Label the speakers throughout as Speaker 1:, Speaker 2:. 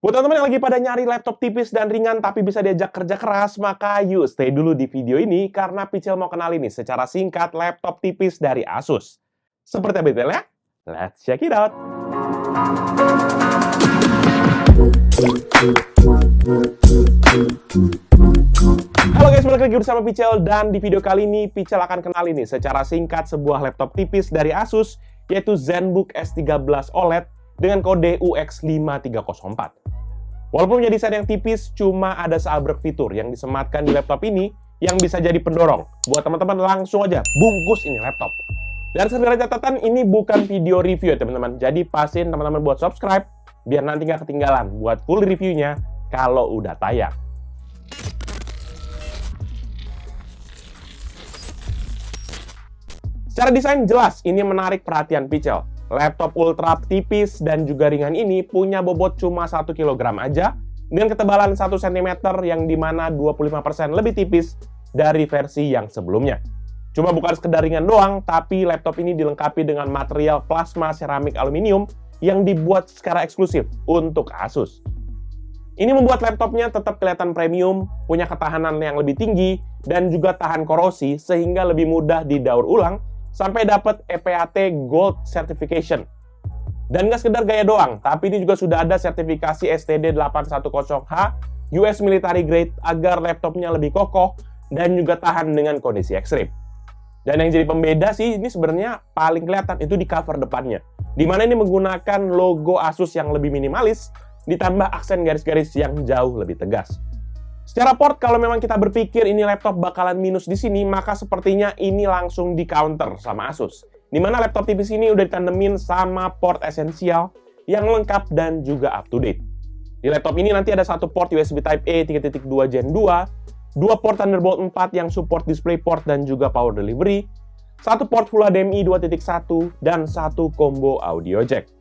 Speaker 1: Buat teman-teman yang lagi pada nyari laptop tipis dan ringan tapi bisa diajak kerja keras, maka yuk stay dulu di video ini karena Pichel mau kenalin nih secara singkat laptop tipis dari Asus. Seperti apa detailnya? Let's check it out! Halo guys, balik lagi bersama Pichel dan di video kali ini Pichel akan kenalin nih secara singkat sebuah laptop tipis dari Asus yaitu ZenBook S13 OLED dengan kode UX5304. Walaupun punya desain yang tipis, cuma ada seabrek fitur yang disematkan di laptop ini yang bisa jadi pendorong. Buat teman-teman langsung aja bungkus ini laptop. Dan sebenarnya catatan ini bukan video review ya teman-teman. Jadi pastiin teman-teman buat subscribe biar nanti nggak ketinggalan buat full reviewnya kalau udah tayang. Secara desain jelas ini menarik perhatian Pichel. Laptop ultra tipis dan juga ringan ini punya bobot cuma 1 kg aja dengan ketebalan 1 cm yang dimana 25% lebih tipis dari versi yang sebelumnya. Cuma bukan sekedar ringan doang, tapi laptop ini dilengkapi dengan material plasma seramik aluminium yang dibuat secara eksklusif untuk Asus. Ini membuat laptopnya tetap kelihatan premium, punya ketahanan yang lebih tinggi, dan juga tahan korosi sehingga lebih mudah didaur ulang sampai dapat EPAT Gold Certification. Dan nggak sekedar gaya doang, tapi ini juga sudah ada sertifikasi STD810H US Military Grade agar laptopnya lebih kokoh dan juga tahan dengan kondisi ekstrim. Dan yang jadi pembeda sih, ini sebenarnya paling kelihatan itu di cover depannya. Dimana ini menggunakan logo Asus yang lebih minimalis, ditambah aksen garis-garis yang jauh lebih tegas. Secara port, kalau memang kita berpikir ini laptop bakalan minus di sini, maka sepertinya ini langsung di counter sama Asus. Dimana laptop tipis ini udah ditandemin sama port esensial yang lengkap dan juga up to date. Di laptop ini nanti ada satu port USB Type-A 3.2 Gen 2, dua port Thunderbolt 4 yang support DisplayPort dan juga power delivery, satu port Full HDMI 2.1, dan satu combo audio jack.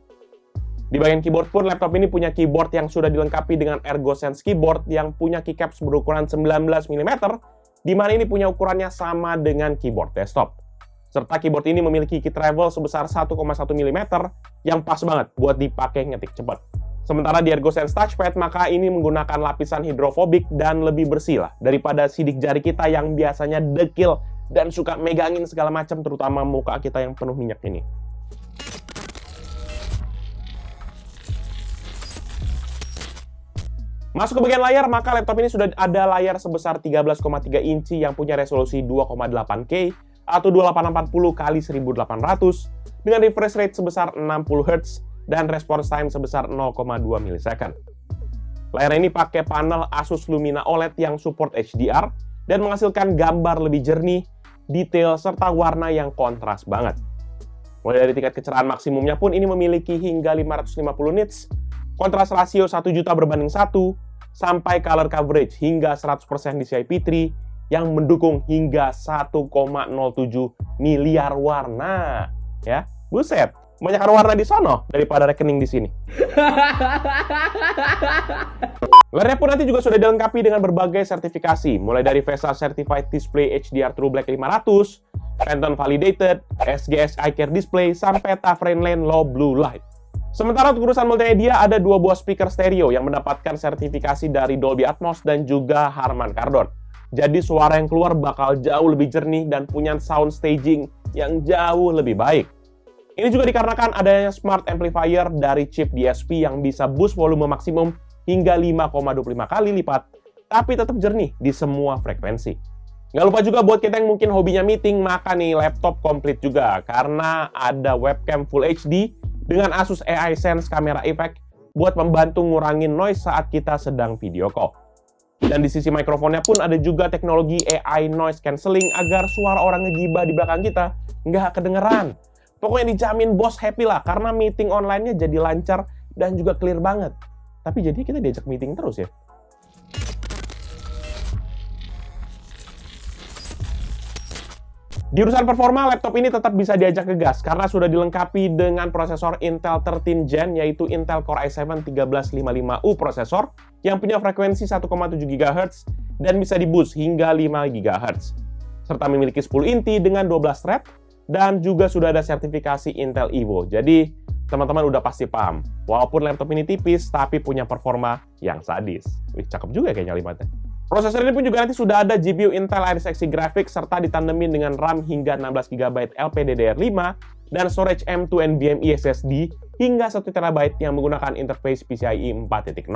Speaker 1: Di bagian keyboard pun, laptop ini punya keyboard yang sudah dilengkapi dengan ErgoSense keyboard yang punya keycaps berukuran 19 mm, di mana ini punya ukurannya sama dengan keyboard desktop. Serta keyboard ini memiliki key travel sebesar 1,1 mm yang pas banget buat dipakai ngetik cepat. Sementara di ErgoSense Touchpad, maka ini menggunakan lapisan hidrofobik dan lebih bersih lah daripada sidik jari kita yang biasanya dekil dan suka megangin segala macam, terutama muka kita yang penuh minyak ini. Masuk ke bagian layar, maka laptop ini sudah ada layar sebesar 13,3 inci yang punya resolusi 2,8K atau 2840 x 1800 dengan refresh rate sebesar 60 Hz dan response time sebesar 0,2 ms. Layar ini pakai panel Asus Lumina OLED yang support HDR dan menghasilkan gambar lebih jernih, detail, serta warna yang kontras banget. Mulai dari tingkat kecerahan maksimumnya pun ini memiliki hingga 550 nits, kontras rasio 1 juta berbanding 1, sampai color coverage hingga 100% DCI-P3 yang mendukung hingga 1,07 miliar warna. Ya, buset, banyak warna di sono daripada rekening di sini. Layarnya pun nanti juga sudah dilengkapi dengan berbagai sertifikasi, mulai dari VESA Certified Display HDR True Black 500, Pantone Validated, SGS iCare Display, sampai Tafrenlane Low Blue Light. Sementara untuk urusan multimedia, ada dua buah speaker stereo yang mendapatkan sertifikasi dari Dolby Atmos dan juga Harman Kardon. Jadi suara yang keluar bakal jauh lebih jernih dan punya sound staging yang jauh lebih baik. Ini juga dikarenakan adanya smart amplifier dari chip DSP yang bisa boost volume maksimum hingga 5,25 kali lipat, tapi tetap jernih di semua frekuensi. Nggak lupa juga buat kita yang mungkin hobinya meeting, maka nih laptop komplit juga karena ada webcam Full HD dengan Asus AI Sense Camera Effect buat membantu ngurangin noise saat kita sedang video call. Dan di sisi mikrofonnya pun ada juga teknologi AI Noise Cancelling agar suara orang ngegibah di belakang kita nggak kedengeran. Pokoknya dijamin bos happy lah karena meeting online-nya jadi lancar dan juga clear banget. Tapi jadi kita diajak meeting terus ya. Di urusan performa, laptop ini tetap bisa diajak ngegas karena sudah dilengkapi dengan prosesor Intel 13 Gen yaitu Intel Core i7 1355U prosesor yang punya frekuensi 1,7 GHz dan bisa di-boost hingga 5 GHz. Serta memiliki 10 inti dengan 12 thread dan juga sudah ada sertifikasi Intel Evo. Jadi teman-teman udah pasti paham. Walaupun laptop ini tipis, tapi punya performa yang sadis. Wih, cakep juga kayaknya kalimatnya. Prosesor ini pun juga nanti sudah ada GPU Intel Iris Xe Graphics serta ditandemin dengan RAM hingga 16GB LPDDR5 dan storage M2 NVMe SSD hingga 1TB yang menggunakan interface PCIe 4.0.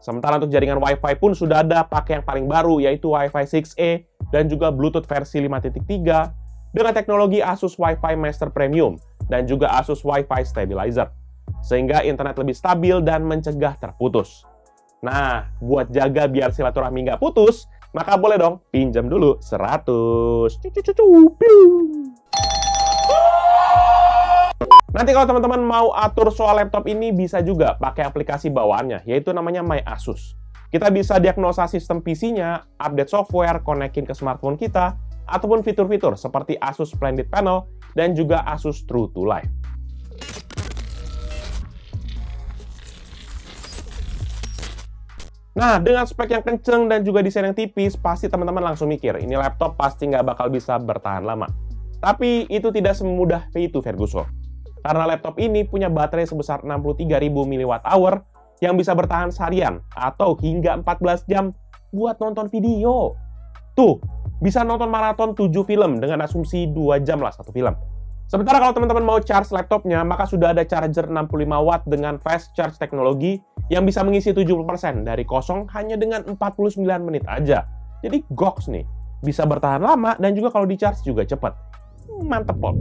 Speaker 1: Sementara untuk jaringan Wi-Fi pun sudah ada pakai yang paling baru yaitu Wi-Fi 6E dan juga Bluetooth versi 5.3 dengan teknologi Asus Wi-Fi Master Premium dan juga Asus Wi-Fi Stabilizer, sehingga internet lebih stabil dan mencegah terputus. Nah, buat jaga biar silaturahmi nggak putus, maka boleh dong pinjam dulu 100. Nanti kalau teman-teman mau atur soal laptop ini bisa juga pakai aplikasi bawaannya, yaitu namanya My Asus. Kita bisa diagnosa sistem PC-nya, update software, konekin ke smartphone kita, ataupun fitur-fitur seperti Asus Splendid Panel dan juga Asus True to Life. Nah, dengan spek yang kenceng dan juga desain yang tipis, pasti teman-teman langsung mikir, ini laptop pasti nggak bakal bisa bertahan lama. Tapi itu tidak semudah itu, Ferguson. Karena laptop ini punya baterai sebesar 63.000 mAh yang bisa bertahan seharian atau hingga 14 jam buat nonton video. Tuh, bisa nonton maraton 7 film dengan asumsi 2 jam lah satu film. Sementara kalau teman-teman mau charge laptopnya, maka sudah ada charger 65 watt dengan fast charge teknologi yang bisa mengisi 70% dari kosong hanya dengan 49 menit aja. Jadi goks nih, bisa bertahan lama dan juga kalau di-charge juga cepat. Mantep, Pol.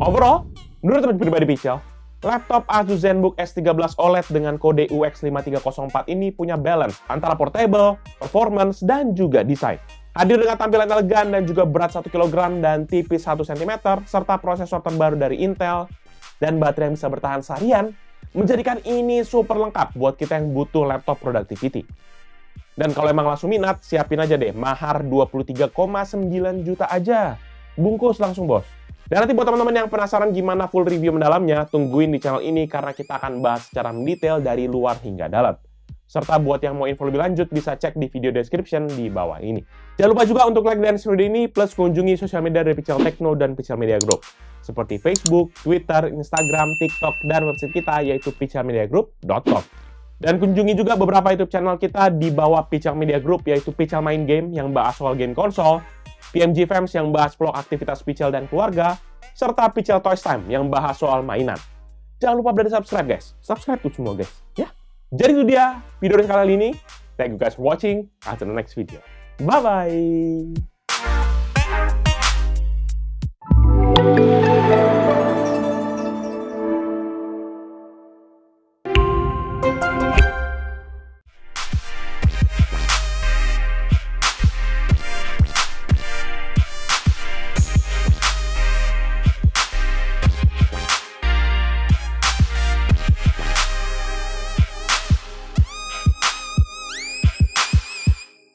Speaker 1: Overall, menurut teman pribadi Pichel, laptop Asus ZenBook S13 OLED dengan kode UX5304 ini punya balance antara portable, performance, dan juga desain. Hadir dengan tampilan elegan dan juga berat 1 kg dan tipis 1 cm, serta prosesor terbaru dari Intel, dan baterai yang bisa bertahan seharian, menjadikan ini super lengkap buat kita yang butuh laptop productivity. Dan kalau emang langsung minat, siapin aja deh mahar 23,9 juta aja. Bungkus langsung, bos. Dan nanti buat teman-teman yang penasaran gimana full review mendalamnya, tungguin di channel ini karena kita akan bahas secara mendetail dari luar hingga dalam. Serta buat yang mau info lebih lanjut, bisa cek di video description di bawah ini. Jangan lupa juga untuk like dan share video ini, plus kunjungi sosial media dari Pichel Techno dan Pichel Media Group. Seperti Facebook, Twitter, Instagram, TikTok, dan website kita yaitu pichelmediagroup.com. Dan kunjungi juga beberapa YouTube channel kita di bawah Pichel Media Group, yaitu Pichel Main Game yang bahas soal game konsol, PMG Fams yang bahas vlog aktivitas Pichel dan keluarga, serta Pichel Toys Time yang bahas soal mainan. Jangan lupa berani subscribe, guys. Subscribe tuh semua, guys. Ya. Jadi itu dia video kali ini. Thank you guys for watching. Until the next video. Bye-bye.